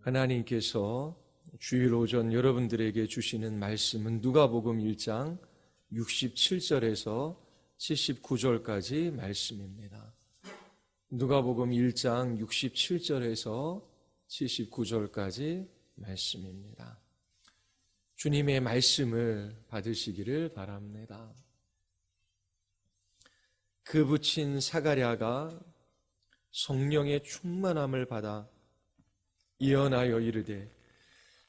하나님께서 주일 오전 여러분들에게 주시는 말씀은 누가복음 1장 67절에서 79절까지 말씀입니다. 누가복음 1장 67절에서 79절까지 말씀입니다. 주님의 말씀을 받으시기를 바랍니다. 그 붙인 사가랴가 성령의 충만함을 받아 예언하여 이르되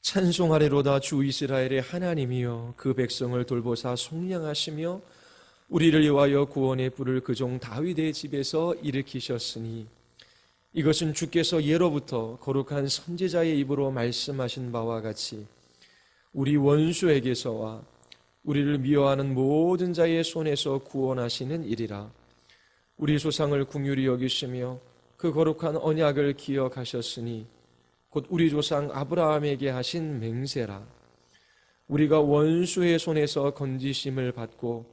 찬송하리로다. 주 이스라엘의 하나님이여 그 백성을 돌보사 속량하시며 우리를 위하여 구원의 불을 그 종 다윗의 집에서 일으키셨으니 이것은 주께서 예로부터 거룩한 선지자의 입으로 말씀하신 바와 같이 우리 원수에게서와 우리를 미워하는 모든 자의 손에서 구원하시는 일이라. 우리 조상을 긍휼히 여기시며 그 거룩한 언약을 기억하셨으니 곧 우리 조상 아브라함에게 하신 맹세라. 우리가 원수의 손에서 건지심을 받고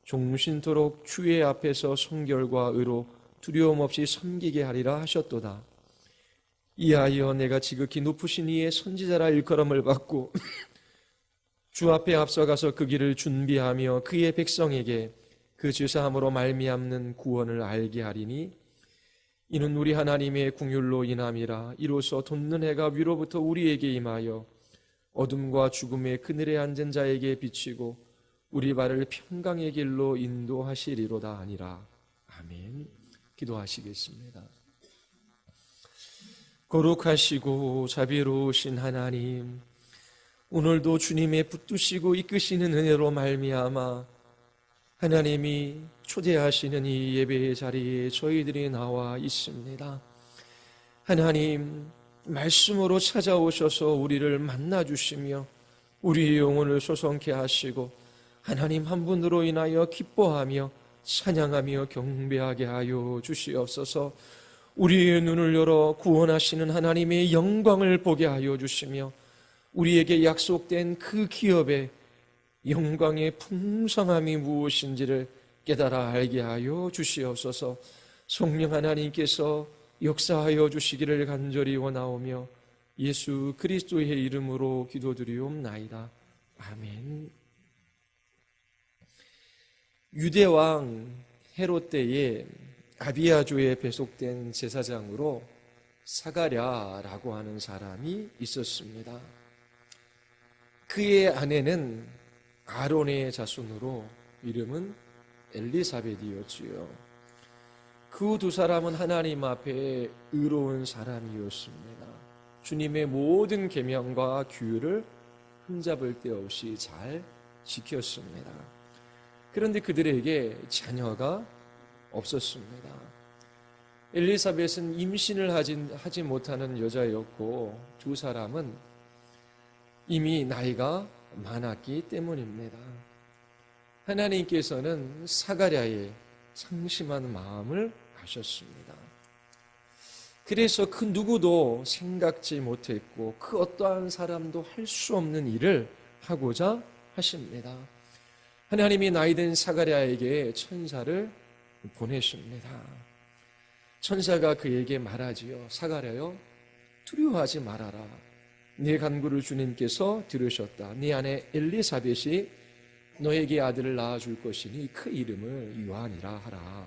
종신토록 주의 앞에서 성결과 의로 두려움 없이 섬기게 하리라 하셨도다. 이하여 내가 지극히 높으신 이의 선지자라 일컬음을 받고 주 앞에 앞서가서 그 길을 준비하며 그의 백성에게 그 죄사함으로 말미암는 구원을 알게 하리니 이는 우리 하나님의 긍휼로 인함이라. 이로써 돋는 해가 위로부터 우리에게 임하여 어둠과 죽음의 그늘에 앉은 자에게 비치고 우리 발을 평강의 길로 인도하시리로다 하니라. 아멘. 기도하시겠습니다. 거룩하시고 자비로우신 하나님, 오늘도 주님의 붙드시고 이끄시는 은혜로 말미암아 하나님이 초대하시는 이 예배의 자리에 저희들이 나와 있습니다. 하나님, 말씀으로 찾아오셔서 우리를 만나주시며 우리의 영혼을 소성케 하시고 하나님 한 분으로 인하여 기뻐하며 찬양하며 경배하게 하여 주시옵소서. 우리의 눈을 열어 구원하시는 하나님의 영광을 보게 하여 주시며 우리에게 약속된 그 기업의 영광의 풍성함이 무엇인지를 깨달아 알게 하여 주시옵소서. 성령 하나님께서 역사하여 주시기를 간절히 원하오며 예수 그리스도의 이름으로 기도드리옵나이다. 아멘. 유대왕 헤롯 때에 아비야조에 배속된 제사장으로 사가랴라고 하는 사람이 있었습니다. 그의 아내는 아론의 자손으로 이름은 엘리사벳이었지요. 그 두 사람은 하나님 앞에 의로운 사람이었습니다. 주님의 모든 계명과 규율을 흠잡을 데 없이 잘 지켰습니다. 그런데 그들에게 자녀가 없었습니다. 엘리사벳은 임신을 하지 못하는 여자였고 두 사람은 이미 나이가 많았기 때문입니다. 하나님께서는 사가랴의 상심한 마음을 아셨습니다. 그래서 그 누구도 생각지 못했고 그 어떠한 사람도 할 수 없는 일을 하고자 하십니다. 하나님이 나이든 사가랴에게 천사를 보내십니다. 천사가 그에게 말하지요. 사가랴여, 두려워하지 말아라. 네 간구를 주님께서 들으셨다. 네 아내 엘리사벳이 너에게 아들을 낳아줄 것이니 그 이름을 요한이라 하라.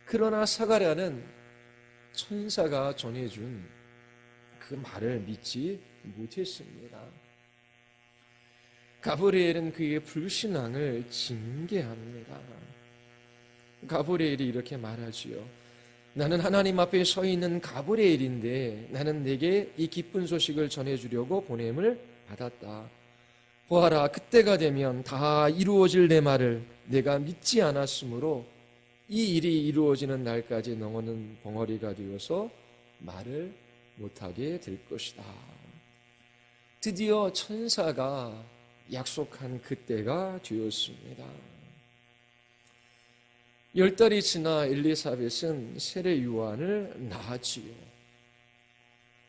그러나 사가랴는 천사가 전해준 그 말을 믿지 못했습니다. 가브리엘은 그의 불신앙을 징계합니다. 가브리엘이 이렇게 말하지요. 나는 하나님 앞에 서 있는 가브리엘인데 나는 내게 이 기쁜 소식을 전해주려고 보냄을 받았다. 보아라, 그때가 되면 다 이루어질 내 말을 내가 믿지 않았으므로 이 일이 이루어지는 날까지 너는 벙어리가 되어서 말을 못하게 될 것이다. 드디어 천사가 약속한 그때가 되었습니다. 10달이 지나 엘리사벳은 세례 요한을 낳았지요.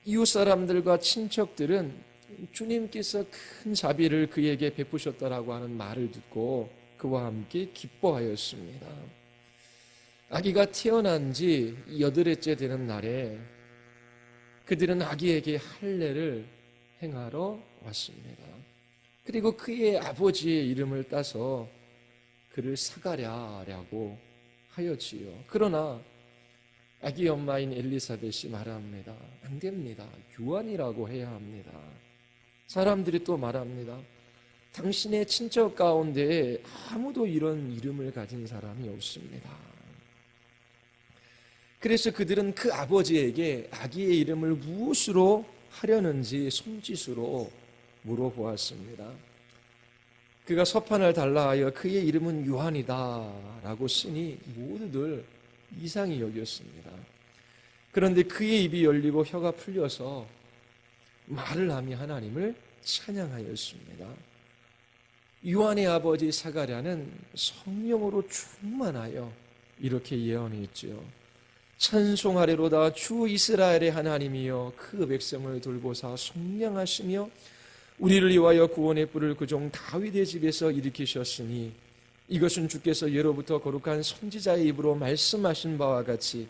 이웃 사람들과 친척들은 주님께서 큰 자비를 그에게 베푸셨다라고 하는 말을 듣고 그와 함께 기뻐하였습니다. 아기가 태어난 지 8회째 되는 날에 그들은 아기에게 할례를 행하러 왔습니다. 그리고 그의 아버지의 이름을 따서 그를 사가랴라고 하였지요. 그러나 아기 엄마인 엘리사벳이 말합니다. 안 됩니다. 요한이라고 해야 합니다. 사람들이 또 말합니다. 당신의 친척 가운데 아무도 이런 이름을 가진 사람이 없습니다. 그래서 그들은 그 아버지에게 아기의 이름을 무엇으로 하려는지 손짓으로 물어보았습니다. 그가 서판을 달라 하여 그의 이름은 요한이다 라고 쓰니 모두들 이상히 여겼습니다. 그런데 그의 입이 열리고 혀가 풀려서 말을 하며 하나님을 찬양하였습니다. 요한의 아버지 사가랴는 성령으로 충만하여 이렇게 예언했지요. 찬송하리로다 주 이스라엘의 하나님이여 그 백성을 돌보사 속량하시며 우리를 위하여 구원의 뿔을 그 종 다윗의 집에서 일으키셨으니 이것은 주께서 예로부터 거룩한 선지자의 입으로 말씀하신 바와 같이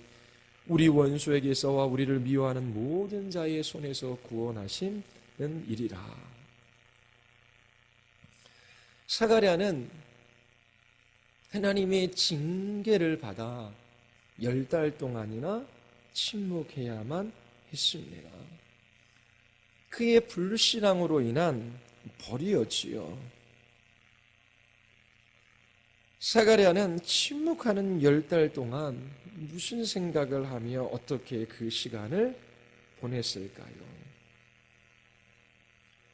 우리 원수에게서와 우리를 미워하는 모든 자의 손에서 구원하시는 일이라. 사가랴는 하나님의 징계를 받아 10달 동안이나 침묵해야만 했습니다. 그의 불신앙으로 인한 벌이었지요. 사가랴는 침묵하는 10달 동안 무슨 생각을 하며 어떻게 그 시간을 보냈을까요?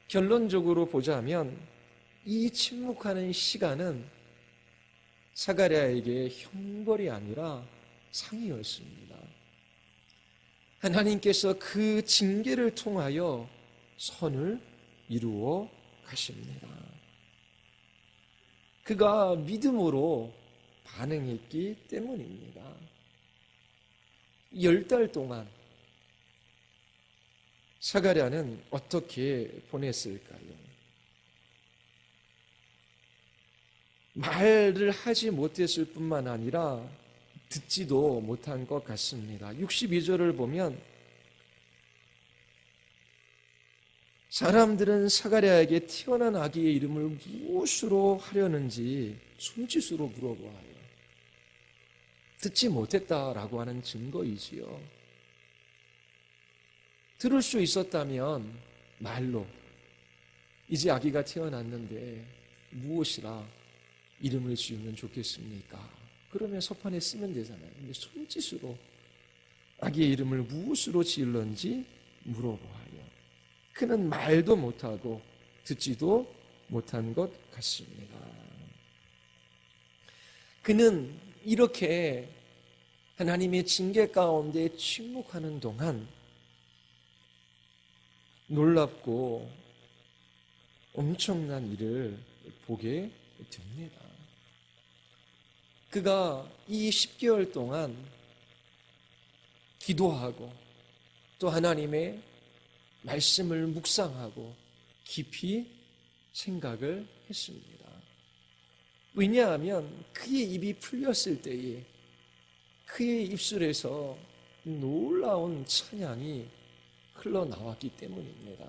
결론적으로 보자면 이 침묵하는 시간은 사가랴에게 형벌이 아니라 상이었습니다. 하나님께서 그 징계를 통하여 선을 이루어 가십니다. 그가 믿음으로 반응했기 때문입니다. 10달 동안 사가랴는 어떻게 보냈을까요? 말을 하지 못했을 뿐만 아니라 듣지도 못한 것 같습니다. 62절을 보면 사람들은 사가랴에게 태어난 아기의 이름을 무엇으로 하려는지 손짓으로 물어보아요. 듣지 못했다라고 하는 증거이지요. 들을 수 있었다면 말로 이제 아기가 태어났는데 무엇이라 이름을 지으면 좋겠습니까? 그러면 서판에 쓰면 되잖아요. 근데 손짓으로 아기의 이름을 무엇으로 지을런지 물어보아요. 그는 말도 못하고 듣지도 못한 것 같습니다. 그는 이렇게 하나님의 징계 가운데 침묵하는 동안 놀랍고 엄청난 일을 보게 됩니다. 그가 이 10개월 동안 기도하고 또 하나님의 말씀을 묵상하고 깊이 생각을 했습니다. 왜냐하면 그의 입이 풀렸을 때에 그의 입술에서 놀라운 찬양이 흘러나왔기 때문입니다.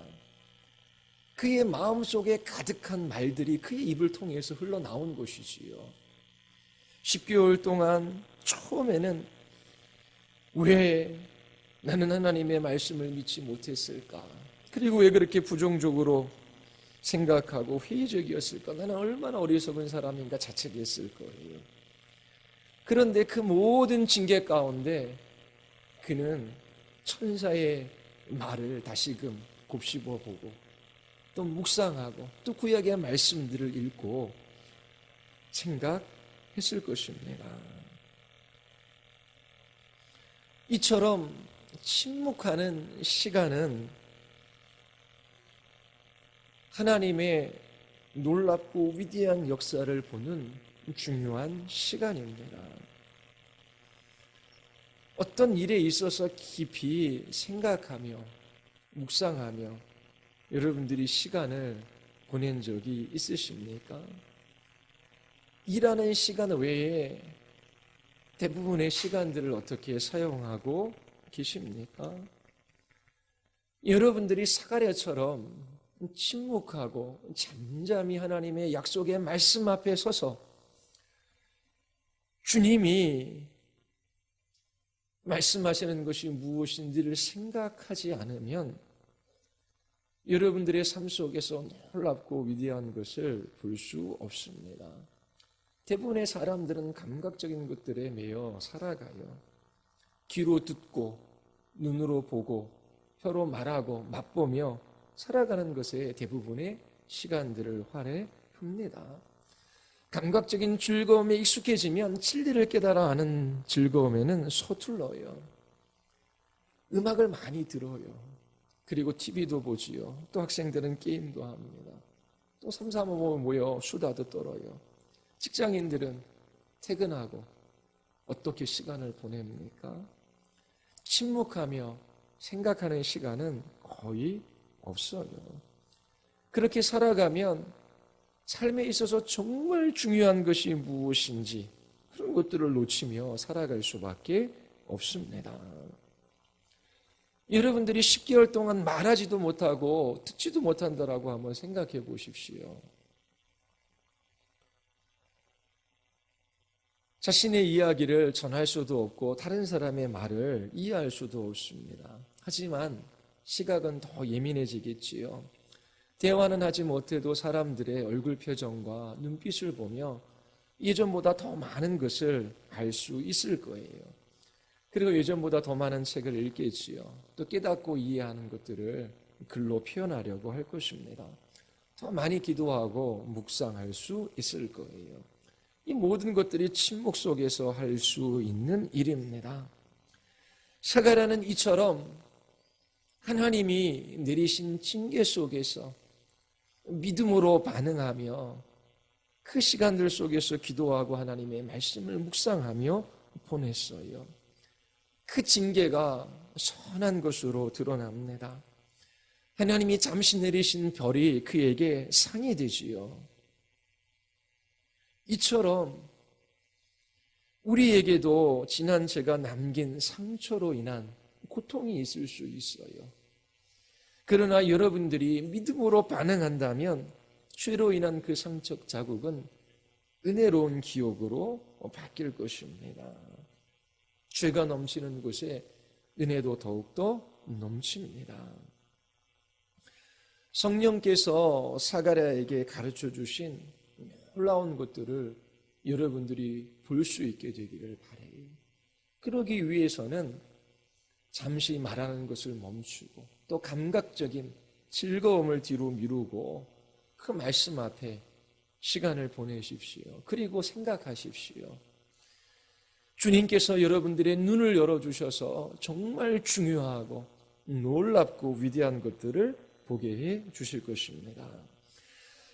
그의 마음속에 가득한 말들이 그의 입을 통해서 흘러나온 것이지요. 10개월 동안 처음에는 왜 나는 하나님의 말씀을 믿지 못했을까? 그리고 왜 그렇게 부정적으로 생각하고 회의적이었을까? 나는 얼마나 어리석은 사람인가 자책했을 거예요. 그런데 그 모든 징계 가운데 그는 천사의 말을 다시금 곱씹어 보고 또 묵상하고 또 구약의 말씀들을 읽고 생각했을 것입니다. 이처럼 침묵하는 시간은 하나님의 놀랍고 위대한 역사를 보는 중요한 시간입니다. 어떤 일에 있어서 깊이 생각하며 묵상하며 여러분들이 시간을 보낸 적이 있으십니까? 일하는 시간 외에 대부분의 시간들을 어떻게 사용하고 계십니까? 여러분들이 사가랴처럼 침묵하고 잠잠히 하나님의 약속의 말씀 앞에 서서 주님이 말씀하시는 것이 무엇인지를 생각하지 않으면 여러분들의 삶 속에서 놀랍고 위대한 것을 볼 수 없습니다. 대부분의 사람들은 감각적인 것들에 매여 살아가요. 귀로 듣고 눈으로 보고 혀로 말하고 맛보며 살아가는 것에 대부분의 시간들을 할애합니다. 감각적인 즐거움에 익숙해지면 진리를 깨달아 아는 즐거움에는 서툴러요. 음악을 많이 들어요. 그리고 TV도 보지요. 또 학생들은 게임도 합니다. 또 3, 4, 5 모여 수다도 떨어요. 직장인들은 퇴근하고 어떻게 시간을 보냅니까? 침묵하며 생각하는 시간은 거의 없어요. 그렇게 살아가면 삶에 있어서 정말 중요한 것이 무엇인지 그런 것들을 놓치며 살아갈 수밖에 없습니다. 여러분들이 10개월 동안 말하지도 못하고 듣지도 못한다라고 한번 생각해 보십시오. 자신의 이야기를 전할 수도 없고 다른 사람의 말을 이해할 수도 없습니다. 하지만 시각은 더 예민해지겠지요. 대화는 하지 못해도 사람들의 얼굴 표정과 눈빛을 보며 예전보다 더 많은 것을 알 수 있을 거예요. 그리고 예전보다 더 많은 책을 읽겠지요. 또 깨닫고 이해하는 것들을 글로 표현하려고 할 것입니다. 더 많이 기도하고 묵상할 수 있을 거예요. 이 모든 것들이 침묵 속에서 할 수 있는 일입니다. 사가랴는 이처럼 하나님이 내리신 징계 속에서 믿음으로 반응하며 그 시간들 속에서 기도하고 하나님의 말씀을 묵상하며 보냈어요. 그 징계가 선한 것으로 드러납니다. 하나님이 잠시 내리신 별이 그에게 상이 되지요. 이처럼 우리에게도 지난 제가 남긴 상처로 인한 고통이 있을 수 있어요. 그러나 여러분들이 믿음으로 반응한다면 죄로 인한 그 상처 자국은 은혜로운 기억으로 바뀔 것입니다. 죄가 넘치는 곳에 은혜도 더욱더 넘칩니다. 성령께서 사가랴에게 가르쳐 주신 놀라운 것들을 여러분들이 볼 수 있게 되기를 바라요. 그러기 위해서는 잠시 말하는 것을 멈추고 또 감각적인 즐거움을 뒤로 미루고 그 말씀 앞에 시간을 보내십시오. 그리고 생각하십시오. 주님께서 여러분들의 눈을 열어주셔서 정말 중요하고 놀랍고 위대한 것들을 보게 해 주실 것입니다.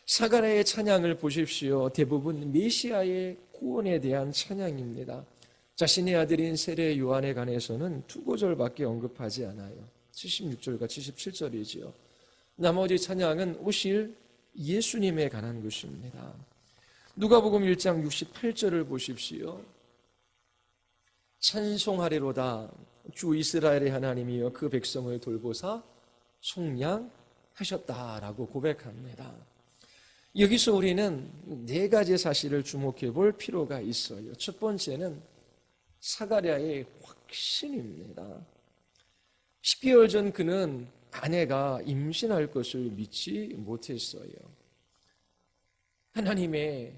사가랴의 찬양을 보십시오. 대부분 메시아의 구원에 대한 찬양입니다. 자신의 아들인 세례 요한에 관해서는 2구절밖에 언급하지 않아요. 76절과 77절이지요. 나머지 찬양은 오실 예수님에 관한 것입니다. 누가복음 1장 68절을 보십시오. 찬송하리로다 주 이스라엘의 하나님이여 그 백성을 돌보사 속량하셨다라고 고백합니다. 여기서 우리는 4가지 사실을 주목해 볼 필요가 있어요. 첫 번째는 사가랴의 확신입니다. 10개월 전 그는 아내가 임신할 것을 믿지 못했어요. 하나님의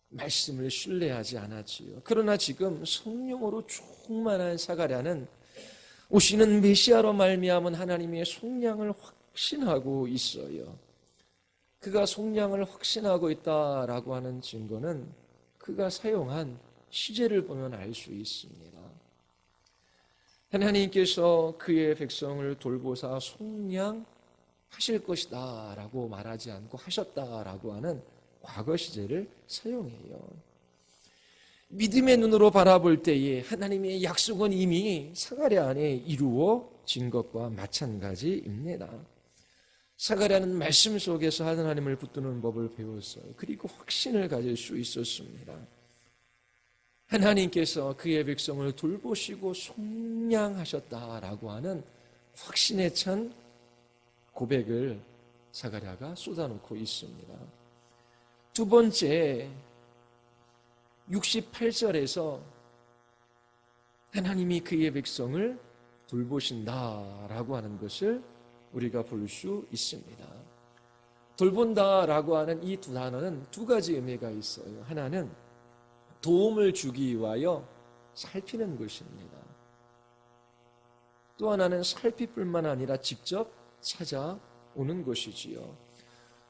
말씀을 신뢰하지 않았지요. 그러나 지금 성령으로 충만한 사가랴는 오시는 메시아로 말미암은 하나님의 속량을 확신하고 있어요. 그가 속량을 확신하고 있다라고 하는 증거는 그가 사용한 시제를 보면 알 수 있습니다. 하나님께서 그의 백성을 돌보사 속량하실 것이다 라고 말하지 않고 하셨다라고 하는 과거 시제를 사용해요. 믿음의 눈으로 바라볼 때에 하나님의 약속은 이미 사가랴 안에 이루어진 것과 마찬가지입니다. 사가랴는 말씀 속에서 하나님을 붙드는 법을 배웠어요. 그리고 확신을 가질 수 있었습니다. 하나님께서 그의 백성을 돌보시고 속량하셨다라고 하는 확신에 찬 고백을 사가랴가 쏟아놓고 있습니다. 두 번째, 68절에서 하나님이 그의 백성을 돌보신다라고 하는 것을 우리가 볼 수 있습니다. 돌본다라고 하는 이 두 단어는 두 가지 의미가 있어요. 하나는 도움을 주기 위하여 살피는 것입니다. 또 하나는 살피뿐만 아니라 직접 찾아오는 것이지요.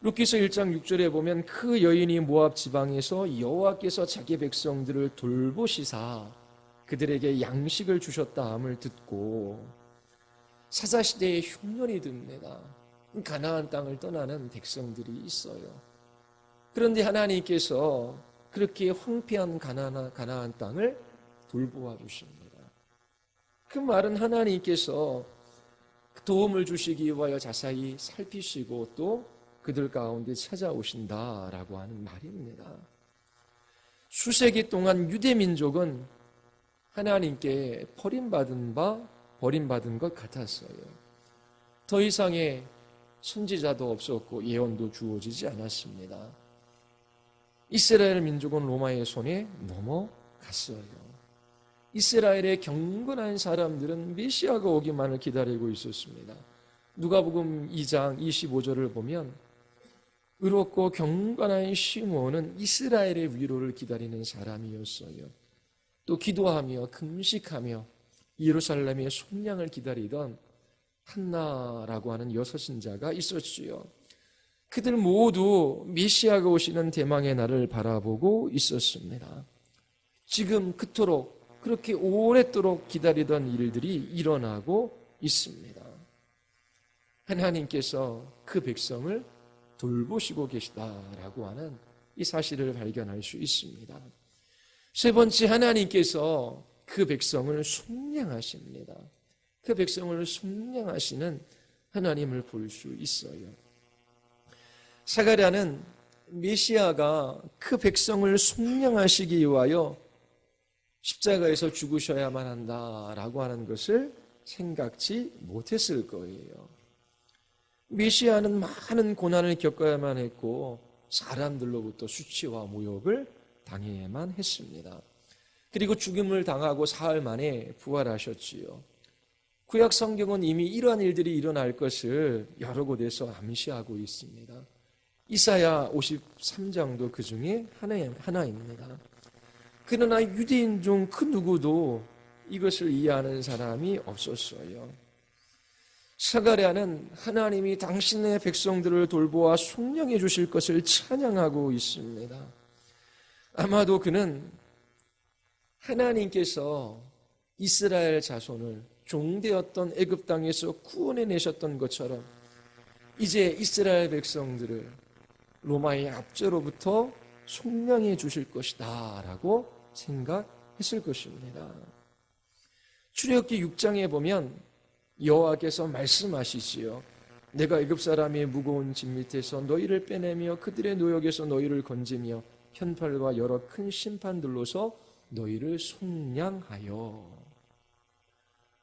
룻기서 1장 6절에 보면 그 여인이 모압 지방에서 여호와께서 자기 백성들을 돌보시사 그들에게 양식을 주셨다함을 듣고 사사시대에 흉년이 듭니다. 가나안 땅을 떠나는 백성들이 있어요. 그런데 하나님께서 그렇게 황폐한 가나안 땅을 돌보아 주십니다. 그 말은 하나님께서 도움을 주시기 위하여 자세히 살피시고 또 그들 가운데 찾아오신다라고 하는 말입니다. 수세기 동안 유대민족은 하나님께 버림받은 것 같았어요. 더 이상의 선지자도 없었고 예언도 주어지지 않았습니다. 이스라엘 민족은 로마의 손에 넘어갔어요. 이스라엘의 경건한 사람들은 메시아가 오기만을 기다리고 있었습니다. 누가복음 2장 25절을 보면 의롭고 경건한 시므온은 이스라엘의 위로를 기다리는 사람이었어요. 또 기도하며 금식하며 예루살렘의 속량을 기다리던 한나라고 하는 여서신자가 있었지요. 그들 모두 메시아가 오시는 대망의 날을 바라보고 있었습니다. 지금 그토록 그렇게 오랫도록 기다리던 일들이 일어나고 있습니다. 하나님께서 그 백성을 돌보시고 계시다라고 하는 이 사실을 발견할 수 있습니다. 세 번째, 하나님께서 그 백성을 속량하십니다. 그 백성을 속량하시는 하나님을 볼 수 있어요. 사가랴는 메시아가 그 백성을 속량하시기 위하여 십자가에서 죽으셔야만 한다라고 하는 것을 생각지 못했을 거예요. 메시아는 많은 고난을 겪어야만 했고 사람들로부터 수치와 모욕을 당해야만 했습니다. 그리고 죽음을 당하고 사흘 만에 부활하셨지요. 구약 성경은 이미 이러한 일들이 일어날 것을 여러 곳에서 암시하고 있습니다. 이사야 53장도 그 중에 하나입니다. 그러나 유대인 중 그 누구도 이것을 이해하는 사람이 없었어요. 사가랴는 하나님이 당신의 백성들을 돌보아 속량해 주실 것을 찬양하고 있습니다. 아마도 그는 하나님께서 이스라엘 자손을 종되었던 애굽 땅에서 구원해 내셨던 것처럼 이제 이스라엘 백성들을 로마의 압제로부터 속량해 주실 것이다 라고 생각했을 것입니다. 출애굽기 6장에 보면 여호와께서 말씀하시지요. 내가 애굽 사람의 무거운 짐 밑에서 너희를 빼내며 그들의 노역에서 너희를 건지며 현팔과 여러 큰 심판들로서 너희를 속량하여.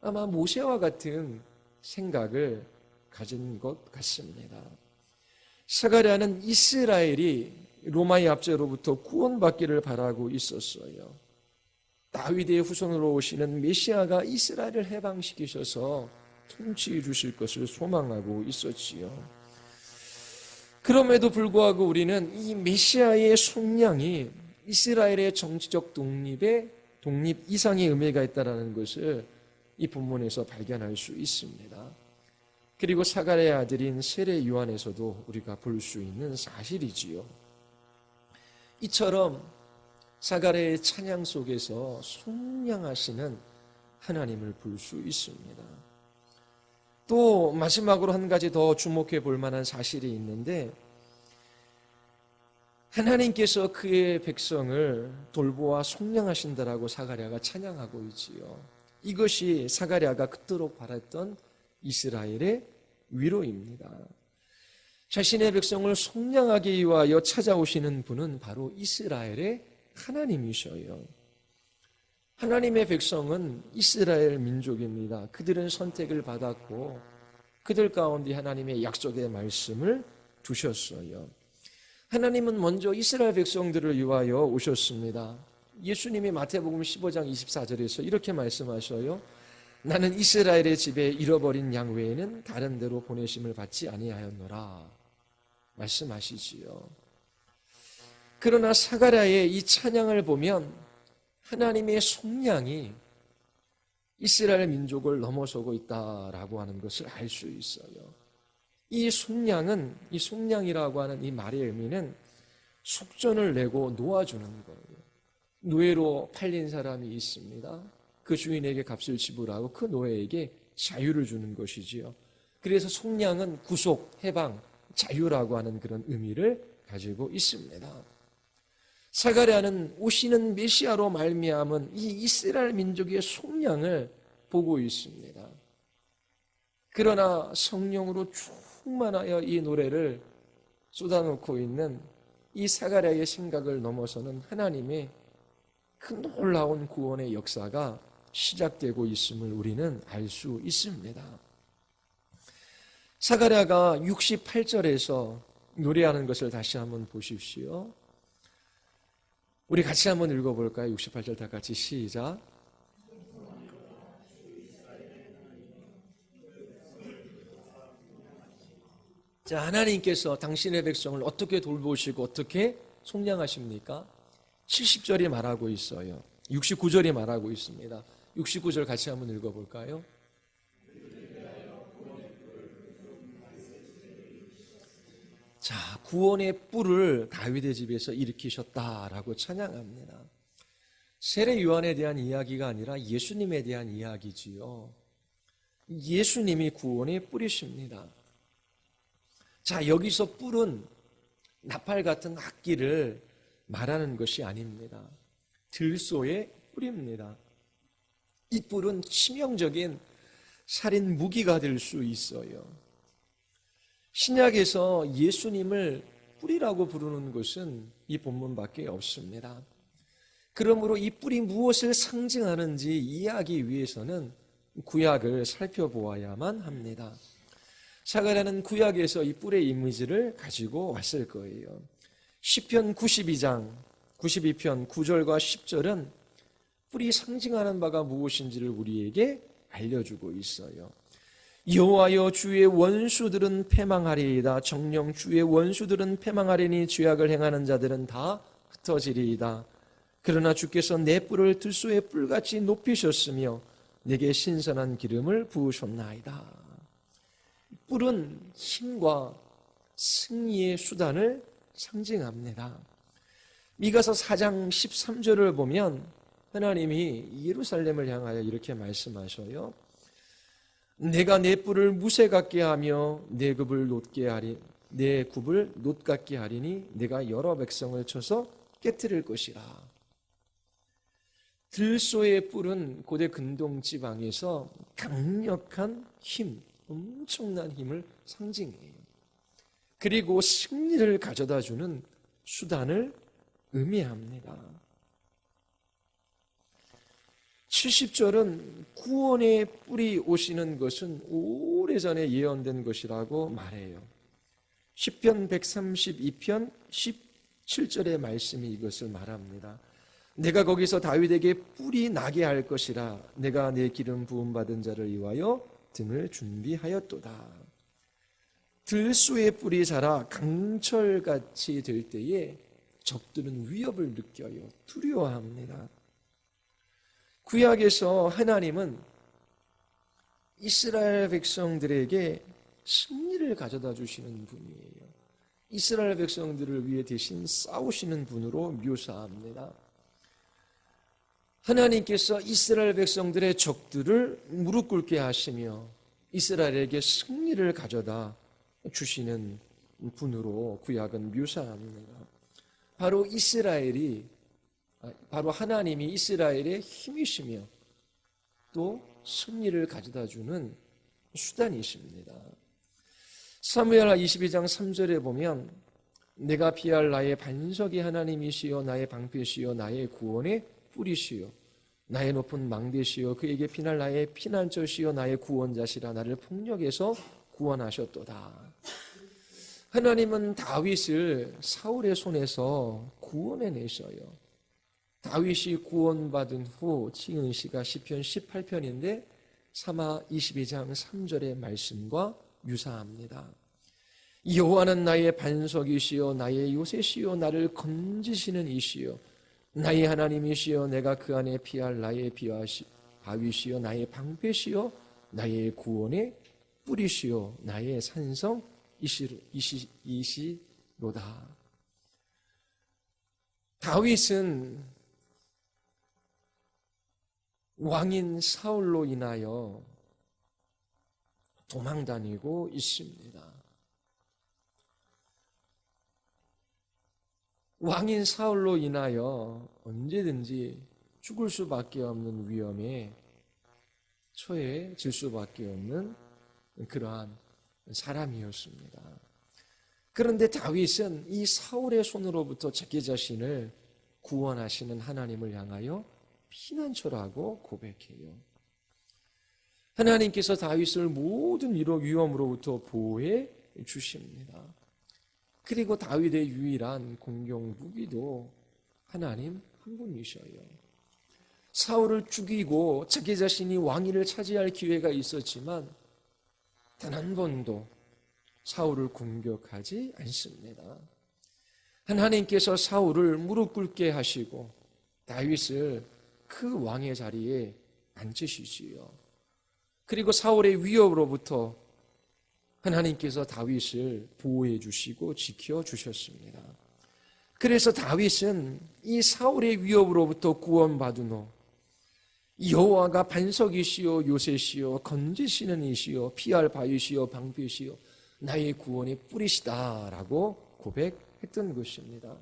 아마 모세와 같은 생각을 가진 것 같습니다. 사가랴는 이스라엘이 로마의 압제로부터 구원받기를 바라고 있었어요. 다윗의 후손으로 오시는 메시아가 이스라엘을 해방시키셔서 통치해 주실 것을 소망하고 있었지요. 그럼에도 불구하고 우리는 이 메시아의 속량이 이스라엘의 정치적 독립 이상의 의미가 있다는 것을 이 본문에서 발견할 수 있습니다. 그리고 사가랴의 아들인 세례 요한에서도 우리가 볼 수 있는 사실이지요. 이처럼 사가랴의 찬양 속에서 속량하시는 하나님을 볼 수 있습니다. 또 마지막으로 한 가지 더 주목해 볼 만한 사실이 있는데 하나님께서 그의 백성을 돌보아 속량하신다라고 사가랴가 찬양하고 있지요. 이것이 사가랴가 그토록 바랐던 이스라엘의 위로입니다. 자신의 백성을 속량하기 위하여 찾아오시는 분은 바로 이스라엘의 하나님이셔요. 하나님의 백성은 이스라엘 민족입니다. 그들은 선택을 받았고 그들 가운데 하나님의 약속의 말씀을 두셨어요. 하나님은 먼저 이스라엘 백성들을 위하여 오셨습니다. 예수님이 마태복음 15장 24절에서 이렇게 말씀하셔요. 나는 이스라엘의 집에 잃어버린 양 외에는 다른 데로 보내심을 받지 아니하였노라 말씀하시지요. 그러나 사가랴의 이 찬양을 보면 하나님의 속량이 이스라엘 민족을 넘어서고 있다라고 하는 것을 알 수 있어요. 이 속량이라고 하는 이 말의 의미는 속전을 내고 놓아주는 거예요. 노예로 팔린 사람이 있습니다. 그 주인에게 값을 지불하고 그 노예에게 자유를 주는 것이지요. 그래서 속량은 구속, 해방, 자유라고 하는 그런 의미를 가지고 있습니다. 사가랴는 오시는 메시아로 말미암은 이 이스라엘 민족의 속량을 보고 있습니다. 그러나 성령으로 충만하여 이 노래를 쏟아놓고 있는 이 사가랴의 생각을 넘어서는 하나님의 그 놀라운 구원의 역사가 시작되고 있음을 우리는 알 수 있습니다. 사가랴가 68절에서 노래하는 것을 다시 한번 보십시오. 우리 같이 한번 읽어볼까요? 68절 다 같이 시작. 자, 하나님께서 당신의 백성을 어떻게 돌보시고 어떻게 속량하십니까? 70절이 말하고 있어요. 69절이 말하고 있습니다. 69절 같이 한번 읽어볼까요? 자, 구원의 뿔을 다윗의 집에서 일으키셨다라고 찬양합니다. 세례 요한에 대한 이야기가 아니라 예수님에 대한 이야기지요. 예수님이 구원의 뿔이십니다. 자, 여기서 뿔은 나팔 같은 악기를 말하는 것이 아닙니다. 들소의 뿔입니다. 이 뿔은 치명적인 살인 무기가 될 수 있어요. 신약에서 예수님을 뿔이라고 부르는 것은 이 본문밖에 없습니다. 그러므로 이 뿔이 무엇을 상징하는지 이해하기 위해서는 구약을 살펴보아야만 합니다. 사가랴는 구약에서 이 뿔의 이미지를 가지고 왔을 거예요. 시편 92장 92편 9절과 10절은 뿔이 상징하는 바가 무엇인지를 우리에게 알려주고 있어요. 여호와여 주의 원수들은 패망하리이다. 정녕 주의 원수들은 패망하리니 죄악을 행하는 자들은 다 흩어지리이다. 그러나 주께서 내 뿔을 들소의 뿔같이 높이셨으며 내게 신선한 기름을 부으셨나이다. 뿔은 힘과 승리의 수단을 상징합니다. 미가서 4장 13절을 보면 하나님이 예루살렘을 향하여 이렇게 말씀하셔요. 내가 내 뿔을 무쇠 같게 하며 내 굽을 놋 같게 하리니 내가 여러 백성을 쳐서 깨트릴 것이라. 들소의 뿔은 고대 근동 지방에서 강력한 힘, 엄청난 힘을 상징해요. 그리고 승리를 가져다 주는 수단을 의미합니다. 70절은 구원의 뿔이 오시는 것은 오래전에 예언된 것이라고 말해요. 시편 132편 17절의 말씀이 이것을 말합니다. 내가 거기서 다윗에게 뿔이 나게 할 것이라. 내가 내 기름 부음 받은 자를 위하여 등을 준비하였도다. 들소의 뿔이 자라 강철같이 될 때에 적들은 위협을 느껴요. 두려워합니다. 구약에서 하나님은 이스라엘 백성들에게 승리를 가져다 주시는 분이에요. 이스라엘 백성들을 위해 대신 싸우시는 분으로 묘사합니다. 하나님께서 이스라엘 백성들의 적들을 무릎 꿇게 하시며 이스라엘에게 승리를 가져다 주시는 분으로 구약은 묘사합니다. 바로 하나님이 이스라엘의 힘이시며 또 승리를 가져다 주는 수단이십니다. 사무엘하 22장 3절에 보면 내가 피할 나의 반석이 하나님이시여 나의 방패시여 나의 구원의 뿔이시여 나의 높은 망대시여 그에게 피날 나의 피난처시여 나의 구원자시라. 나를 폭력에서 구원하셨도다. 하나님은 다윗을 사울의 손에서 구원해내셔요. 다윗이 구원받은 후 지은 시가 시편 18편인데 사마 22장 3절의 말씀과 유사합니다. 여호와는 나의 반석이시요 나의 요새시요 나를 건지시는 이시요 나의 하나님이시요 내가 그 안에 피할 나의 바위시요 나의 방패시요 나의 구원의 뿌리시요 나의 산성이시로다. 다윗은 왕인 사울로 인하여 도망다니고 있습니다. 왕인 사울로 인하여 언제든지 죽을 수밖에 없는 위험에 처해질 수밖에 없는 그러한 사람이었습니다. 그런데 다윗은 이 사울의 손으로부터 자기 자신을 구원하시는 하나님을 향하여 피난처라고 고백해요. 하나님께서 다윗을 모든 위험으로부터 보호해 주십니다. 그리고 다윗의 유일한 공격 무기도 하나님 한 분이셔요. 사울을 죽이고 자기 자신이 왕위를 차지할 기회가 있었지만 단 한 번도 사울을 공격하지 않습니다. 하나님께서 사울을 무릎 꿇게 하시고 다윗을 그 왕의 자리에 앉히시지요. 그리고 사울의 위협으로부터 하나님께서 다윗을 보호해 주시고 지켜 주셨습니다. 그래서 다윗은 이 사울의 위협으로부터 구원받은 후 여호와가 반석이시요 요새시요 건지시는 이시요 피할 바위시요 방패시요 나의 구원의 뿌리시다라고 고백했던 것입니다.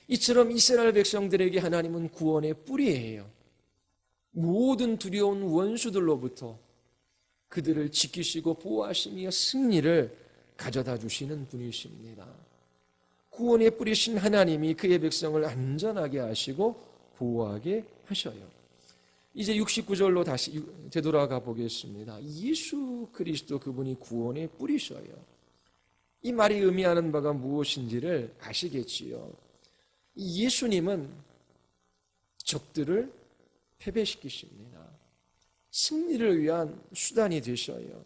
이처럼 이스라엘 백성들에게 하나님은 구원의 뿌리예요. 모든 두려운 원수들로부터 그들을 지키시고 보호하시며 승리를 가져다 주시는 분이십니다. 구원의 뿌리신 하나님이 그의 백성을 안전하게 하시고 보호하게 하셔요. 이제 69절로 다시 되돌아가 보겠습니다. 예수 그리스도 그분이 구원의 뿌리셔요. 이 말이 의미하는 바가 무엇인지를 아시겠지요. 예수님은 적들을 패배시키십니다. 승리를 위한 수단이 되셔요.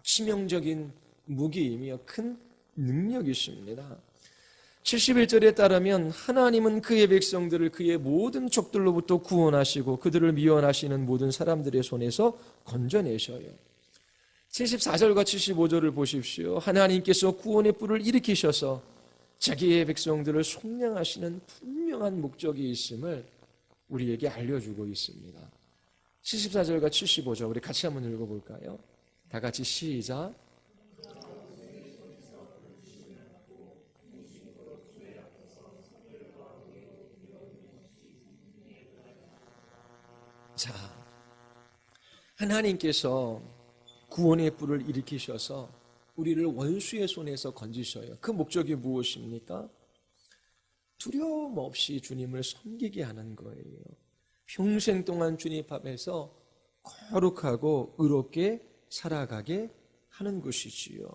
치명적인 무기이며 큰 능력이십니다. 71절에 따르면 하나님은 그의 백성들을 그의 모든 적들로부터 구원하시고 그들을 미워하시는 모든 사람들의 손에서 건져내셔요. 74절과 75절을 보십시오. 하나님께서 구원의 뿔을 일으키셔서 자기의 백성들을 속량하시는 분명한 목적이 있음을 우리에게 알려주고 있습니다. 74절과 75절 우리 같이 한번 읽어볼까요? 다 같이 시작. 자, 하나님께서 구원의 뿔을 일으키셔서 우리를 원수의 손에서 건지셔요. 그 목적이 무엇입니까? 두려움 없이 주님을 섬기게 하는 거예요. 평생 동안 주님 앞에서 거룩하고 의롭게 살아가게 하는 것이지요.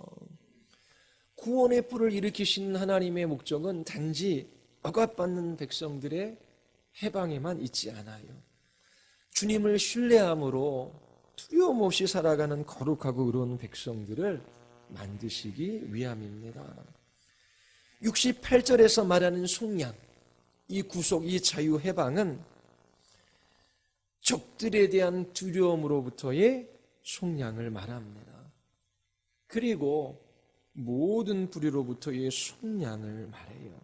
구원의 뿔을 일으키신 하나님의 목적은 단지 억압받는 백성들의 해방에만 있지 않아요. 주님을 신뢰함으로 두려움 없이 살아가는 거룩하고 의로운 백성들을 만드시기 위함입니다. 68절에서 말하는 속량, 이 구속, 이 자유 해방은 적들에 대한 두려움으로부터의 속량을 말합니다. 그리고 모든 불의로부터의 속량을 말해요.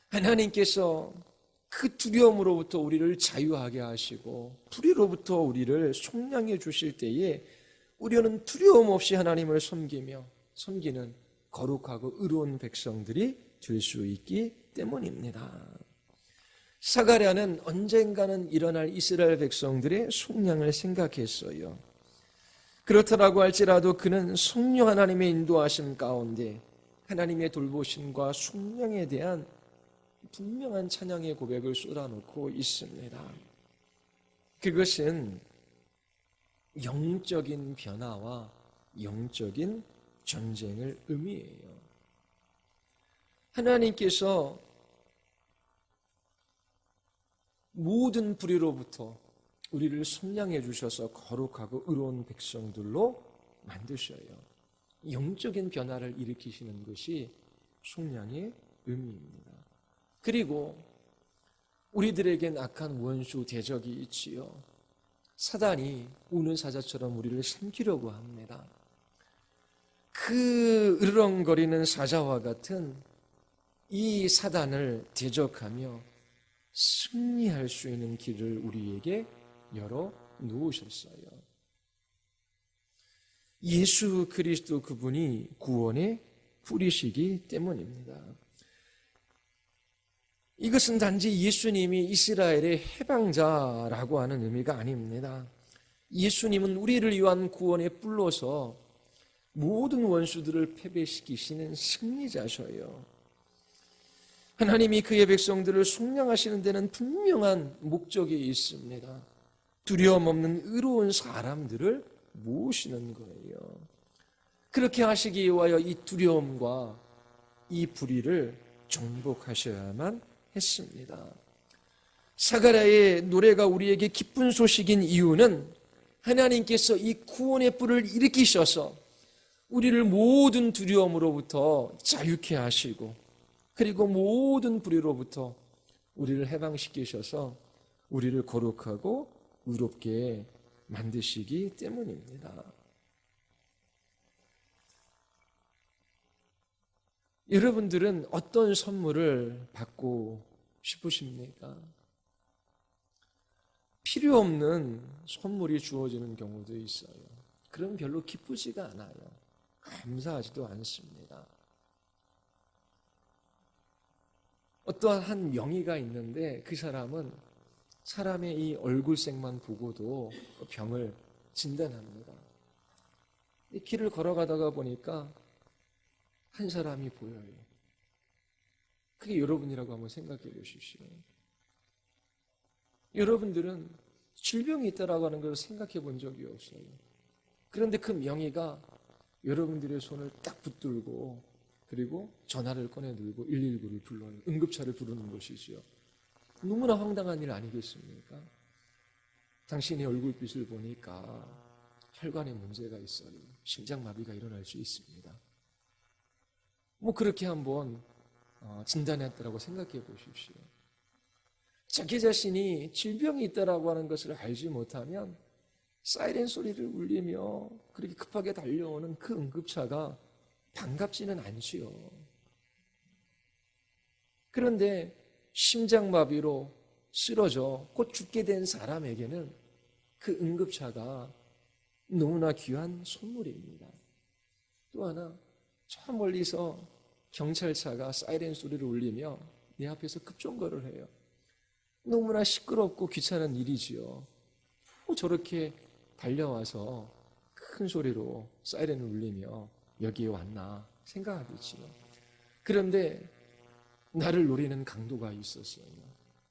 하나님께서 그 두려움으로부터 우리를 자유하게 하시고 불의로부터 우리를 속량해 주실 때에 우리는 두려움 없이 하나님을 섬기는 거룩하고 의로운 백성들이 될 수 있기 때문입니다. 사가랴는 언젠가는 일어날 이스라엘 백성들의 속량을 생각했어요. 그렇다라고 할지라도 그는 성령 하나님의 인도하심 가운데 하나님의 돌보심과 속량에 대한 분명한 찬양의 고백을 쏟아놓고 있습니다. 그것은 영적인 변화와 영적인 전쟁을 의미해요. 하나님께서 모든 불의로부터 우리를 속량해 주셔서 거룩하고 의로운 백성들로 만드셔요. 영적인 변화를 일으키시는 것이 속량의 의미입니다. 그리고 우리들에겐 악한 원수 대적이 있지요. 사단이 우는 사자처럼 우리를 삼키려고 합니다. 그 으르렁거리는 사자와 같은 이 사단을 대적하며 승리할 수 있는 길을 우리에게 열어 놓으셨어요. 예수 그리스도 그분이 구원의 뿌리시기 때문입니다. 이것은 단지 예수님이 이스라엘의 해방자라고 하는 의미가 아닙니다. 예수님은 우리를 위한 구원의 뿔로서 모든 원수들을 패배시키시는 승리자셔요. 하나님이 그의 백성들을 속량하시는 데는 분명한 목적이 있습니다. 두려움 없는 의로운 사람들을 모으시는 거예요. 그렇게 하시기 위하여 이 두려움과 이 불의를 정복하셔야만 했습니다. 사가랴의 노래가 우리에게 기쁜 소식인 이유는 하나님께서 이 구원의 뿔을 일으키셔서 우리를 모든 두려움으로부터 자유케 하시고 그리고 모든 불의로부터 우리를 해방시키셔서 우리를 거룩하고 의롭게 만드시기 때문입니다. 여러분들은 어떤 선물을 받고 싶으십니까? 필요 없는 선물이 주어지는 경우도 있어요. 그럼 별로 기쁘지가 않아요. 감사하지도 않습니다. 어떠한 한 명의가 있는데 그 사람은 사람의 이 얼굴색만 보고도 병을 진단합니다. 이 길을 걸어가다가 보니까 한 사람이 보여요. 그게 여러분이라고 한번 생각해 보십시오. 여러분들은 질병이 있다라고 하는 걸 생각해 본 적이 없어요. 그런데 그 명의가 여러분들의 손을 딱 붙들고 그리고 전화를 꺼내 들고 119를 불러요. 응급차를 부르는 것이지요. 너무나 황당한 일 아니겠습니까? 당신의 얼굴빛을 보니까 혈관에 문제가 있어요. 심장마비가 일어날 수 있습니다. 뭐 그렇게 한번 진단했다라고 생각해 보십시오. 자기 자신이 질병이 있다라고 하는 것을 알지 못하면 사이렌 소리를 울리며 그렇게 급하게 달려오는 그 응급차가 반갑지는 않지요. 그런데 심장마비로 쓰러져 곧 죽게 된 사람에게는 그 응급차가 너무나 귀한 선물입니다. 또 하나, 저 멀리서 경찰차가 사이렌 소리를 울리며 내 앞에서 급정거를 해요. 너무나 시끄럽고 귀찮은 일이지요. 저렇게 달려와서 큰 소리로 사이렌을 울리며 여기에 왔나 생각하겠지요. 그런데 나를 노리는 강도가 있었어요.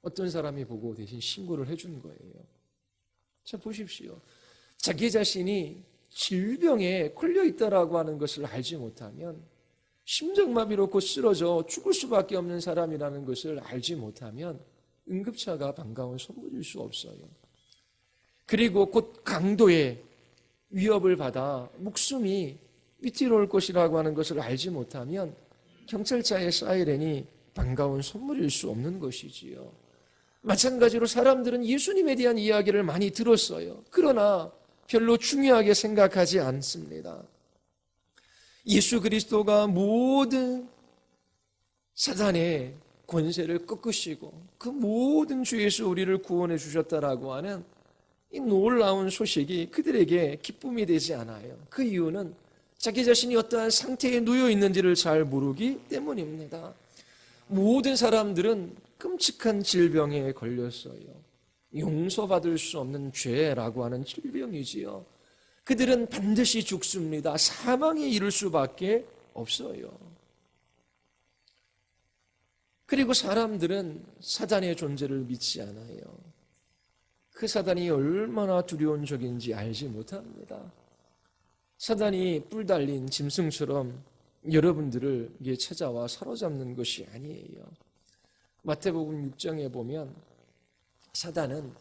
어떤 사람이 보고 대신 신고를 해준 거예요. 자, 보십시오. 자기 자신이 질병에 걸려있다라고 하는 것을 알지 못하면 심장마비로 곧 쓰러져 죽을 수밖에 없는 사람이라는 것을 알지 못하면 응급차가 반가운 선물일 수 없어요. 그리고 곧 강도의 위협을 받아 목숨이 위태로울 것이라고 하는 것을 알지 못하면 경찰차의 사이렌이 반가운 선물일 수 없는 것이지요. 마찬가지로 사람들은 예수님에 대한 이야기를 많이 들었어요. 그러나 별로 중요하게 생각하지 않습니다. 예수 그리스도가 모든 사단의 권세를 꺾으시고 그 모든 죄에서 우리를 구원해 주셨다라고 하는 이 놀라운 소식이 그들에게 기쁨이 되지 않아요. 그 이유는 자기 자신이 어떠한 상태에 놓여 있는지를 잘 모르기 때문입니다. 모든 사람들은 끔찍한 질병에 걸렸어요. 용서받을 수 없는 죄라고 하는 질병이지요. 그들은 반드시 죽습니다. 사망에 이를 수밖에 없어요. 그리고 사람들은 사단의 존재를 믿지 않아요. 그 사단이 얼마나 두려운 적인지 알지 못합니다. 사단이 뿔 달린 짐승처럼 여러분들을 찾아와 사로잡는 것이 아니에요. 마태복음 6장에 보면 사단은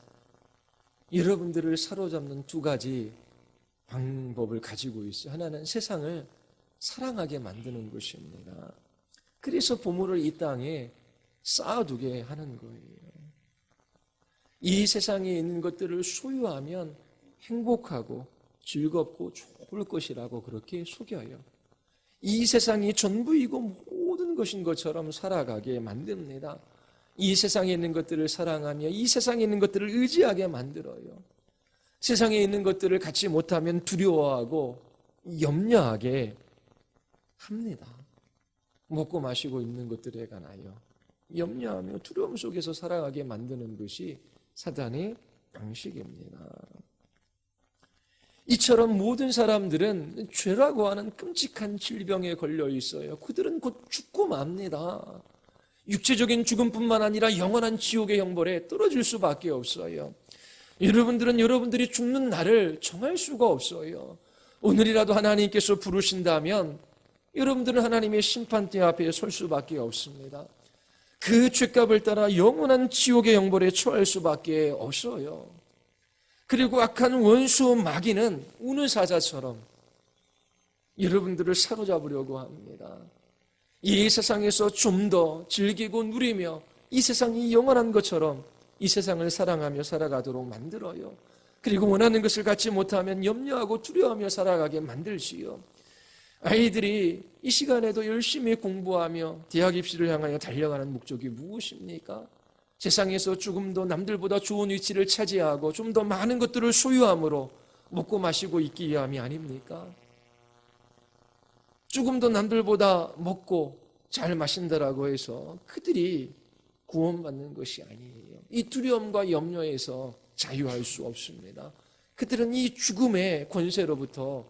여러분들을 사로잡는 두 가지 방법을 가지고 있어요. 하나는 세상을 사랑하게 만드는 것입니다. 그래서 보물을 이 땅에 쌓아두게 하는 거예요. 이 세상에 있는 것들을 소유하면 행복하고 즐겁고 좋을 것이라고 그렇게 속여요. 이 세상이 전부이고 모든 것인 것처럼 살아가게 만듭니다. 이 세상에 있는 것들을 사랑하며 이 세상에 있는 것들을 의지하게 만들어요. 세상에 있는 것들을 갖지 못하면 두려워하고 염려하게 합니다. 먹고 마시고 있는 것들에 관하여 염려하며 두려움 속에서 살아가게 만드는 것이 사단의 방식입니다. 이처럼 모든 사람들은 죄라고 하는 끔찍한 질병에 걸려 있어요. 그들은 곧 죽고 맙니다. 육체적인 죽음뿐만 아니라 영원한 지옥의 형벌에 떨어질 수밖에 없어요. 여러분들은 여러분들이 죽는 날을 정할 수가 없어요. 오늘이라도 하나님께서 부르신다면 여러분들은 하나님의 심판대 앞에 설 수밖에 없습니다. 그 죄값을 따라 영원한 지옥의 형벌에 처할 수밖에 없어요. 그리고 악한 원수 마귀는 우는 사자처럼 여러분들을 사로잡으려고 합니다. 이 세상에서 좀 더 즐기고 누리며 이 세상이 영원한 것처럼 이 세상을 사랑하며 살아가도록 만들어요. 그리고 원하는 것을 갖지 못하면 염려하고 두려워하며 살아가게 만들지요. 아이들이 이 시간에도 열심히 공부하며 대학 입시를 향하여 달려가는 목적이 무엇입니까? 세상에서 조금 더 남들보다 좋은 위치를 차지하고 좀 더 많은 것들을 소유함으로 먹고 마시고 있기 위함이 아닙니까? 조금 더 남들보다 먹고 잘 마신다라고 해서 그들이 구원받는 것이 아니에요. 이 두려움과 염려에서 자유할 수 없습니다. 그들은 이 죽음의 권세로부터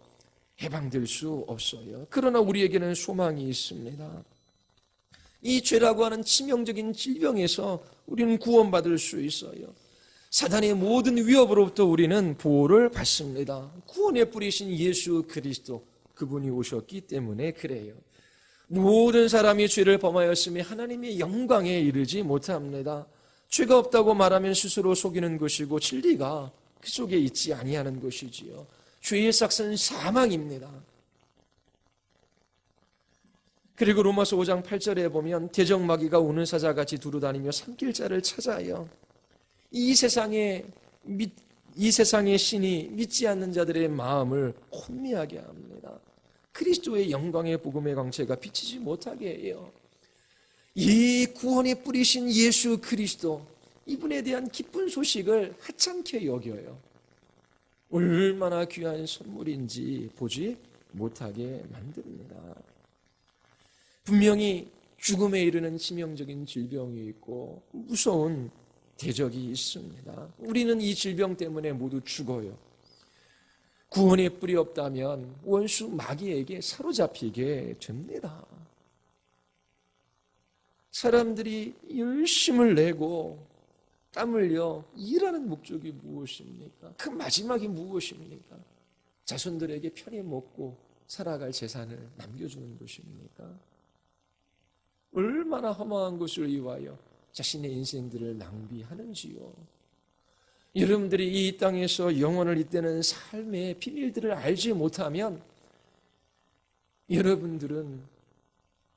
해방될 수 없어요. 그러나 우리에게는 소망이 있습니다. 이 죄라고 하는 치명적인 질병에서 우리는 구원받을 수 있어요. 사단의 모든 위협으로부터 우리는 보호를 받습니다. 구원의 뿌리신 예수 그리스도, 그분이 오셨기 때문에 그래요. 모든 사람이 죄를 범하였으며 하나님의 영광에 이르지 못합니다. 죄가 없다고 말하면 스스로 속이는 것이고 진리가 그 속에 있지 아니하는 것이지요. 죄의 삭은 사망입니다. 그리고 로마서 5장 8절에 보면 대적마귀가 우는 사자같이 두루다니며 삼킬 자를 찾아요. 이 세상의 신이 믿지 않는 자들의 마음을 혼미하게 합니다. 그리스도의 영광의 복음의 광채가 비치지 못하게 해요. 이 구원의 뿌리신 예수 그리스도, 이분에 대한 기쁜 소식을 하찮게 여겨요. 얼마나 귀한 선물인지 보지 못하게 만듭니다. 분명히 죽음에 이르는 치명적인 질병이 있고 무서운 대적이 있습니다. 우리는 이 질병 때문에 모두 죽어요. 구원의 뿔이 없다면 원수 마귀에게 사로잡히게 됩니다. 사람들이 열심을 내고 땀 흘려 일하는 목적이 무엇입니까? 그 마지막이 무엇입니까? 자손들에게 편히 먹고 살아갈 재산을 남겨주는 것입니까? 얼마나 허망한 것을 위하여 자신의 인생들을 낭비하는지요. 여러분들이 이 땅에서 영혼을 잇대는 삶의 비밀들을 알지 못하면 여러분들은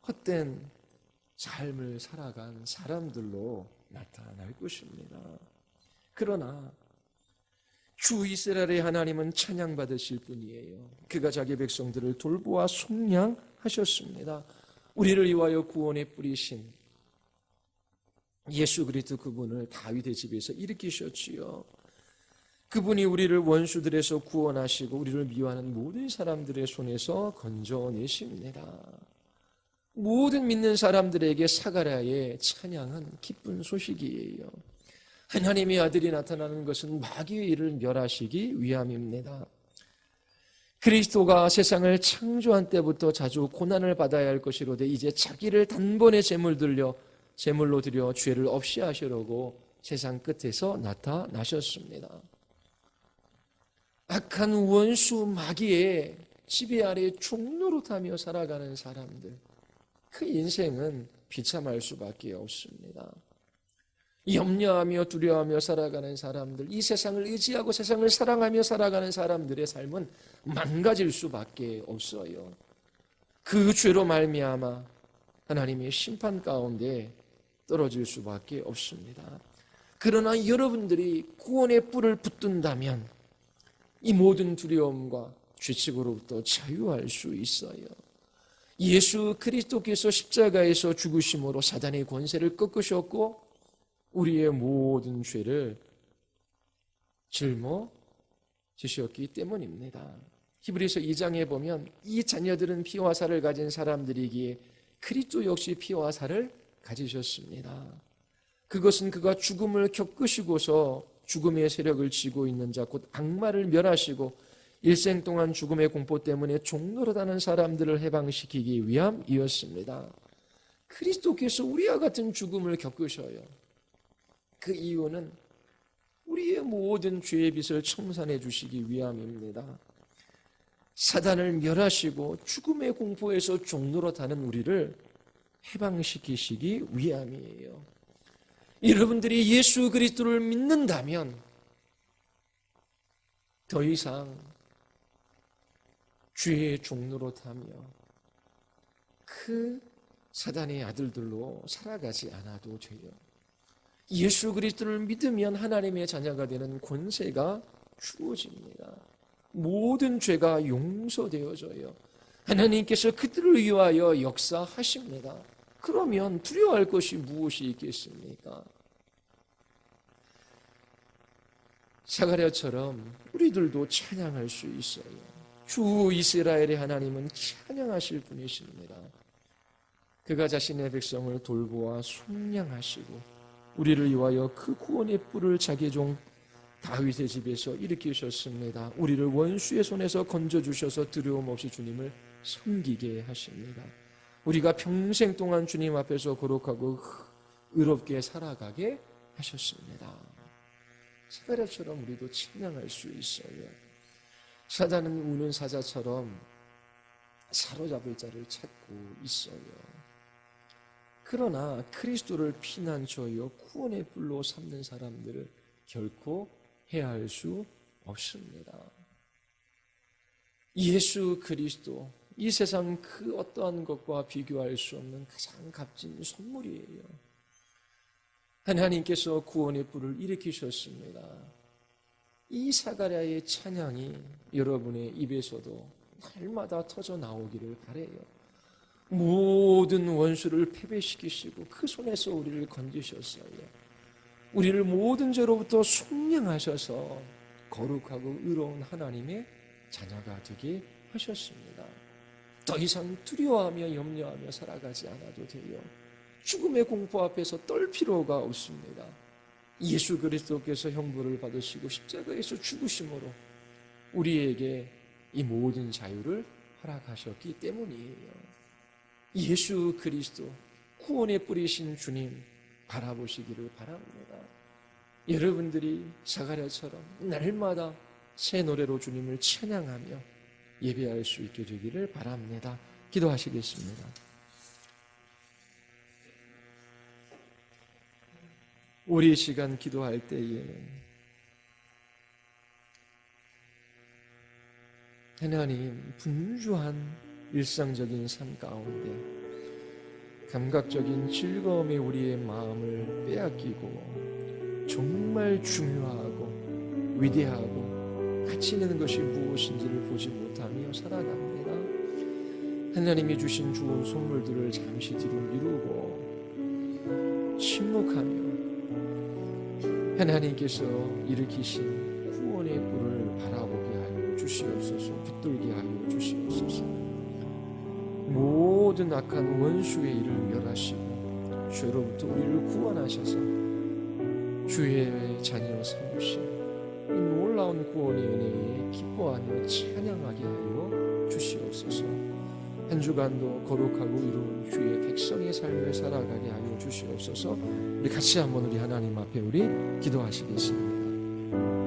헛된 삶을 살아간 사람들로 나타날 것입니다. 그러나 주 이스라엘의 하나님은 찬양받으실 분이에요. 그가 자기 백성들을 돌보아 속량하셨습니다. 우리를 위하여 구원에 뿌리신 예수 그리스도 그분을 다윗의 집에서 일으키셨지요. 그분이 우리를 원수들에서 구원하시고 우리를 미워하는 모든 사람들의 손에서 건져내십니다. 모든 믿는 사람들에게 사가랴의 찬양은 기쁜 소식이에요. 하나님의 아들이 나타나는 것은 마귀의 일을 멸하시기 위함입니다. 그리스도가 세상을 창조한 때부터 자주 고난을 받아야 할 것이로되 이제 자기를 단번에 제물로 드려 죄를 없이 하시려고 세상 끝에서 나타나셨습니다. 악한 원수 마귀의 지배 아래 종노릇하며 살아가는 사람들, 그 인생은 비참할 수밖에 없습니다. 염려하며 두려워하며 살아가는 사람들, 이 세상을 의지하고 세상을 사랑하며 살아가는 사람들의 삶은 망가질 수밖에 없어요. 그 죄로 말미암아 하나님의 심판 가운데 떨어질 수밖에 없습니다. 그러나 여러분들이 구원의 뿔을 붙든다면 이 모든 두려움과 죄책으로부터 자유할 수 있어요. 예수 그리스도께서 십자가에서 죽으심으로 사단의 권세를 꺾으셨고 우리의 모든 죄를 짊어지셨기 때문입니다. 히브리서 2장에 보면 이 자녀들은 피와 살을 가진 사람들이기에 그리스도 역시 피와 살을 가지셨습니다. 그것은 그가 죽음을 겪으시고서 죽음의 세력을 쥐고 있는 자 곧 악마를 멸하시고 일생 동안 죽음의 공포 때문에 종노릇하는 사람들을 해방시키기 위함이었습니다. 그리스도께서 우리와 같은 죽음을 겪으셔요. 그 이유는 우리의 모든 죄의 빚을 청산해 주시기 위함입니다. 사단을 멸하시고 죽음의 공포에서 종노릇하는 우리를 해방시키시기 위함이에요. 여러분들이 예수 그리스도를 믿는다면 더 이상 죄의 종노릇하며 그 사단의 아들들로 살아가지 않아도 돼요. 예수 그리스도를 믿으면 하나님의 자녀가 되는 권세가 주어집니다. 모든 죄가 용서되어져요. 하나님께서 그들을 위하여 역사하십니다. 그러면 두려워할 것이 무엇이 있겠습니까? 사가랴처럼 우리들도 찬양할 수 있어요. 주 이스라엘의 하나님은 찬양하실 분이십니다. 그가 자신의 백성을 돌보아 속량하시고 우리를 위하여 그 구원의 뿔을 자기 종 다윗의 집에서 일으키셨습니다. 우리를 원수의 손에서 건져주셔서 두려움 없이 주님을 섬기게 하십니다. 우리가 평생 동안 주님 앞에서 거룩하고 의롭게 살아가게 하셨습니다. 사가랴처럼 우리도 찬양할 수 있어요. 사단은 우는 사자처럼 사로잡을 자를 찾고 있어요. 그러나 그리스도를 피난처여 구원의 뿔로 삼는 사람들을 결코 해할 수 없습니다. 예수 그리스도, 이 세상 그 어떠한 것과 비교할 수 없는 가장 값진 선물이에요. 하나님께서 구원의 뿔을 일으키셨습니다. 이 사가랴의 찬양이 여러분의 입에서도 날마다 터져 나오기를 바라요. 모든 원수를 패배시키시고 그 손에서 우리를 건지셨어요. 우리를 모든 죄로부터 속량하셔서 거룩하고 의로운 하나님의 자녀가 되게 하셨습니다. 더 이상 두려워하며 염려하며 살아가지 않아도 돼요. 죽음의 공포 앞에서 떨 필요가 없습니다. 예수 그리스도께서 형벌을 받으시고 십자가에서 죽으심으로 우리에게 이 모든 자유를 허락하셨기 때문이에요. 예수 그리스도 구원의 뿌리신 주님 바라보시기를 바랍니다. 여러분들이 사가랴처럼 날마다 새 노래로 주님을 찬양하며 예배할 수 있게 되기를 바랍니다. 기도하시겠습니다. 우리 시간 기도할 때에 하나님, 분주한 일상적인 삶 가운데 감각적인 즐거움이 우리의 마음을 빼앗기고 정말 중요하고 위대하고 가치 있는 것이 무엇인지를 보지 못하며 살아갑니다. 하나님이 주신 좋은 선물들을 잠시 뒤로 미루고 침묵하며 하나님께서 일으키신 구원의 뿔을 바라보게 하여 주시옵소서. 붙들게 하여 주시옵소서. 모든 악한 원수의 일을 멸하시고 죄로부터 우리를 구원하셔서 주의 자녀 삼으신 이 놀라운 구원의 은혜에 기뻐하며 찬양하게 하여 주시옵소서. 한 주간도 거룩하고 이로운 주의 백성의 삶을 살아가게 하여 주시옵소서. 우리 같이 한번 우리 하나님 앞에 우리 기도하시겠습니다.